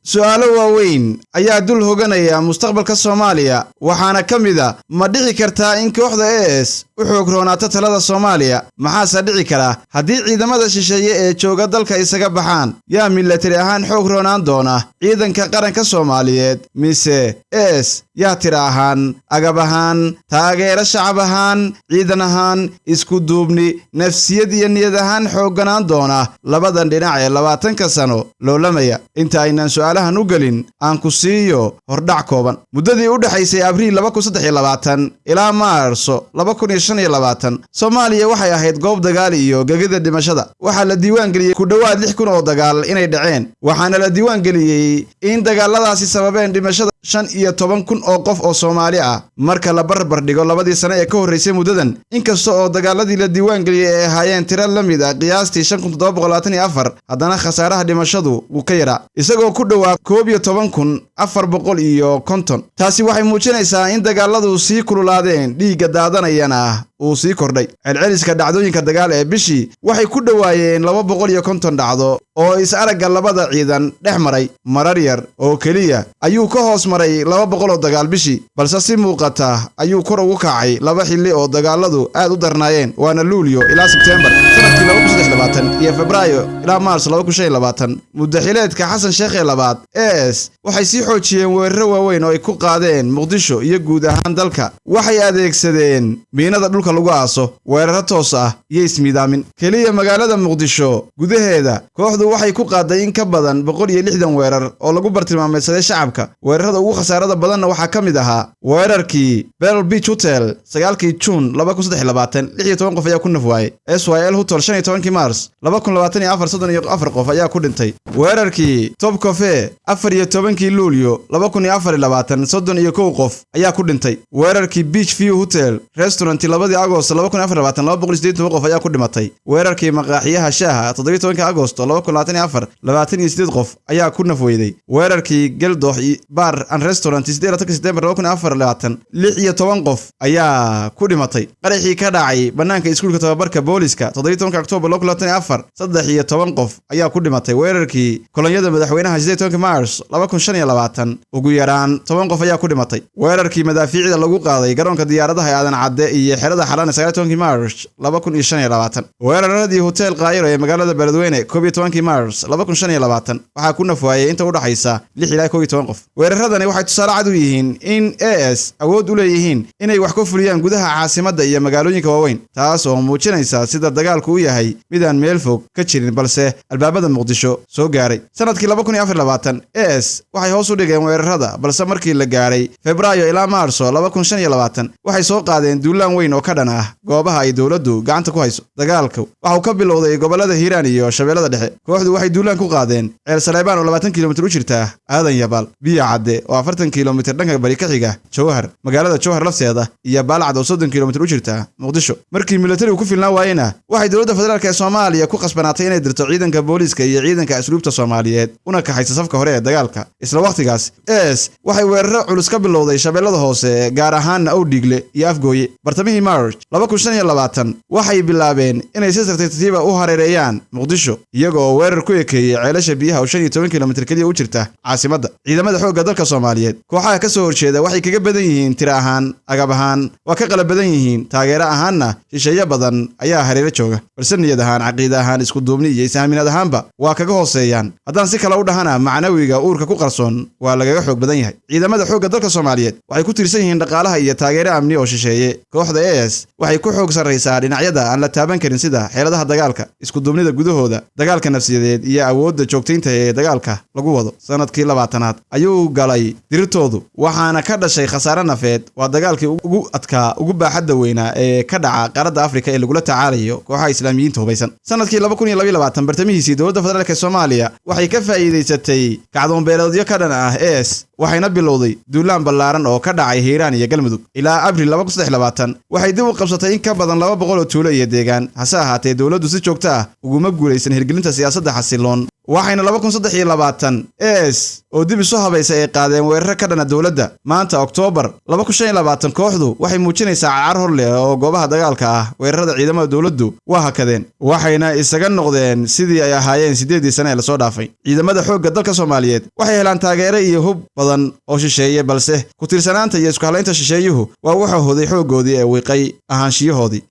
su'aalo waaweyn ayaa dul hoganaya mustaqbalka Soomaaliya waxaana kamida ma dhici kartaa in kooxda AS u xoog roonaato talada Soomaaliya maxaa dhici kara haddii ciidamada shisheeye ee jooga dalka isaga baxaan yaa military ahaan xoog roonaan doona ciidanka qaranka Soomaaliyeed mise AS yaa tira ahaan agab ahaan taageero shacab ahaan ciidan ahaan isku duubni nafsiyad iyo niyad ahaan xoogganaan doona labadan dhinac ee 20 sano loolamaya inta aynan su'aalahan u galin aan ku siiyo hordhac kooban muddadii u dhaxaysay Abriil 2023 ilaa Maarso 2025 Soomaaliya waxay ahayd goob dagaal iyo gegida dhimashada waxa la diiwaan galiyay ku dhawaad 6,000 oo dagaal inay dhaceen waxaana la diiwaan galiyay in dagaaladaasi sababeen dhimashada 15,000 oo qof oo Soomaali ah marka la barbar dhigo labadii sano ee ka horeysay muddadan inkasta oo dagaaladii la diiwaan galiyay ay ahaayeen tiro la mid ah qiyaastii 5,724 haddana khasaaraha dhimashadu wuu ka yaraa isagoo ku dhawaa 11,450 taasi waxay muujinaysaa in dagaaladu sii kululaadeen dhiigga daadanayana uu sii kordhay celceliska dhacdooyinka dagaal ee bishii waxay ku dhawaayeen 250 dhacdo oo is aragga labada ciidan dhex maray marar yar oo kaliya ayuu ka hoos maray 200 oo dagaal bishii balse si muuqata ayuu kor ugu kacay laba xilli oo dagaaladu aad u darnaayeen waana Luulyo ilaa Sebtembar sanadkii 2023 iyo Febraayo ilaa Maars 2025 muddo xileedka Xasan Sheekh ee labaad AS waxay sii xoojiyeen weeraro waaweyn oo ay ku qaadeen Muqdisho iyo guud ahaan dalka waxay adeegsadeen miinada dhulka lagu aaso weeraro toos ah iyo ismiidaamin kaliya magaalada Muqdisho gudaheeda kooxdu waxay ku qaaday in ka badan 160 weerar oo lagu bartilmaameedsaday shacabka weerarada ugu khasaarada badanna waxaa ka mid ahaa weerarkii Pearl Beach Hotel 9 June 2023 16 qof ayaa ku nafwaayay SYL Hotel 15 Mars 2024 qof ayaa ku dhintay weerarkii Top Cafe 14 Luulyo 2024 31 qof ayaa ku dhintay weerarkii Beach View Hotel Restaurant 2 Agost 2024 qof ayaa ku dhimatay weerarkii maqaaxiyaha shaaha 17 Agost 2024 28 qof ayaa ku nafweyday weerarkii Geldox Bar and Restaurant 18 September 2024 16 qof ayaa ku dhimatay qaraxii ka dhacay banaanka iskuulka tababarka booliska 17 October 2024 13 qof ayaa ku dhimatay weerarkii kolonyada madaxweynaha 18 Mars 2025 ugu yaraan 10 qof ayaa ku dhimatay weerarkii madaafiicda lagu qaaday garoonka diyaaradaha ee Aadan Cadde iyo xerada Xalaan 19 Mars 2025 weeraradii Hotel Qaahiro ee magaalada Beledweyne 11 Mars 2025 waxaa ku nafwaayay inta u dhaxaysa 6 ilaa 11 qof weeraradani waxay tusaale cad u yihiin in AS awood u leeyihiin inay wax ku fuliyaan gudaha caasimadda iyo magaalooyinka waaweyn taas oo muujinaysa sida dagaalku u yahay midaan meel fog ka jirin balse albaabada Muqdisho soo gaaray sanadkii 2024 AS waxay hoos u dhigeen weerarada balse markii la gaaray Febraayo ilaa Maarso 2025 waxay soo qaadeen duulaan weyn oo ka dhan ah goobaha ay dawladdu gacanta ku hayso dagaalku waxa uu ka bilowday gobolada Hiiraan iyo Shabeellada Dhexe kooxdu waxay duulaan ku qaadeen Ceel Saleebaan oo 20 kiiloomitir u jirta Aadan Yabaal Biyo Cadde oo 40 kiiloomitir dhanka bari ka xiga Jowhar magaalada Jowhar lafteeda iyo Baalcad oo 30 kiiloomitir u jirta Muqdisho markii military ku filnaa waayna waxay dawladda federaalka ee Soomaaliya ku qasbanaatay inay dirto ciidanka booliska iyo ciidanka asluubta Soomaaliyeed una kaxaysa safka hore ee dagaalka isla waqtigaas AS waxay weeraro culus ka bilowday Shabeellada Hoose gaar ahaan Awdhigle iyo Afgooye bartamihii March 2025 waxay bilaabeen inay si tartiib ah u hareereeyaan Muqdisho iyagoo weerar ku ekeeyay ceelasha biyaha oo 15 kiiloomitir kaliya u jirta caasimadda ciidamada xoogga dalka Soomaaliyeed kooxaha ka soo horjeeda waxay kaga badan yihiin tiro ahaan agab ahaan waa ka qalab badan yihiin taageero ahaanna shisheeye badan ayaa hareero jooga balse niyad ahaan caqiida ahaan isku duubni iyo isaaminad ahaanba waa kaga hooseeyaan haddaan si kale u dhahana macnawiga uurka ku qarsoon waa lagaga xoog badan yahay ciidamada xoogga dalka Soomaaliyeed waxay ku tirsan yihiin dhaqaalaha iyo taageero amni oo shisheeye kooxda AS waxay ku xoog sarreysaa dhinacyada aan la taaban karin sida xeeladaha dagaalka isku duubnida gudahooda dagaalka nafsiyadeed iyo awoodda joogtaynta ee dagaalka lagu wado sanadkii 20aad ayuu galay dirirtoodu waxaana ka dhashay khasaare nafeed waa dagaalkii ugu adkaa ugu baaxadda weynaa ee ka dhaca qaaradda Afrika ee lagu tacaalayo kooxaha islaamiyiinta hubaysan sanadkii 2022 bartamihiisii dawladda federaalka Soomaaliya waxay ka faa'iideysatay kacdoon beeleedyo ka dhan ah AS waxayna bilowday duulaan ballaaran oo ka dhacay Hiiraan iyo Galmudug ilaa Abriil 2023 waxay dib u qabsatay in ka badan 200 oo tuulo iyo deegaan hase ahaatee dawladdu si joogto ah uguma guuleysan hirgelinta siyaasadda xasiloon waxayna 2023 oo dib isu habaysay ay qaadeen weerar ka dhana dawladda. Maanta Oktoobar 2025 kooxdu waxay muujinaysaa caar hor leh oo goobaha dagaalka ah. Weerarada ciidamada dawladdu waa hakadeen, waxayna isaga noqdeen sidii ay ahaayeen 8 sano ee la soo dhaafay. Ciidamada xoogga dalka Soomaaliyeed waxay helaan taageero iyo hub badan oo shisheeye, balse ku tiirsanaanta iyo isku halaynta shisheeyuhu waa waxa hoday xooggoodii ee wiiqay ahaanshiyahoodii.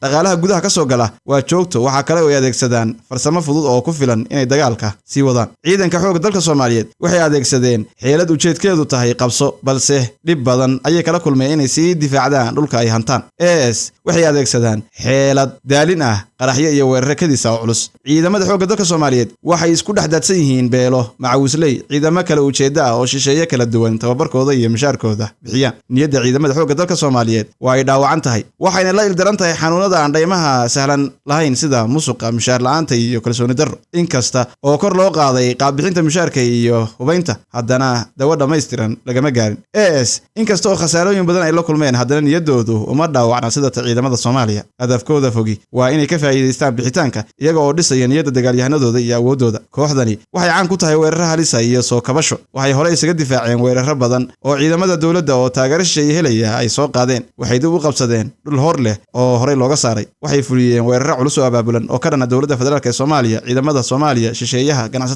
dhaqaalaha gudaha ka soo gala waa joogto, waxa kale oo ay adeegsadaan farsamo fudud oo ku filan inay dagaalka sii wadaan. Ciidanka xoogga dalka Soomaaliyeed waxay adeegsadeen xeelad ujeedkeedu tahay qabso, balse dhib badan ayay kala kulmeen inay sii difaacdaan dhulka ay hantaan. waxay adeegsadaan xeelad daalin ah, qaraxyo iyo weerar kadisa oo culus. Ciidamada xoogga dalka Soomaaliyeed waxay isku dhaxdaadsan yihiin beelo, macawisley, ciidamo kala ujeeda ah oo shisheeye kala duwan tababarkooda iyo mushaarkooda bixiyaan. Niyadda ciidamada xoogga dalka Soomaaliyeed waa ay dhaawacan tahay, waxayna la ildaran tahay xanuunada aan dhaymaha sahlan lahayn sida musuqa, mushaar la'aanta iyo kalsooni darro. Inkasta oo kor loo qaaday qaab bixinta mushaarka iyo hubaynta, haddana dawo dhammaystiran lagama gaarin. inkasta oo khasaarooyin badan ay la kulmeen, haddana niyaddoodu uma dhaawacna sida ciidamada Soomaaliya. Hadafkooda fogi waa inay ka faa'iideystaan bixitaanka iyaga oo dhisaya niyadda dagaalyahanadooda iyo awoodooda. Kooxdani waxay caan ku tahay weerar halis ah iyo soo kabasho. Waxay hore isaga difaaceen weerar badan oo ciidamada dawladda oo taageero shisheeye helaya ay soo qaadeen. Waxay dib u qabsadeen dhul hor leh oo horey looga saaray. Waxay fuliyeen weerar culus oo abaabulan oo ka dhana dawladda federaalka ee Soomaaliya, ciidamada Soomaaliya, shisheeyaha, ganacsatada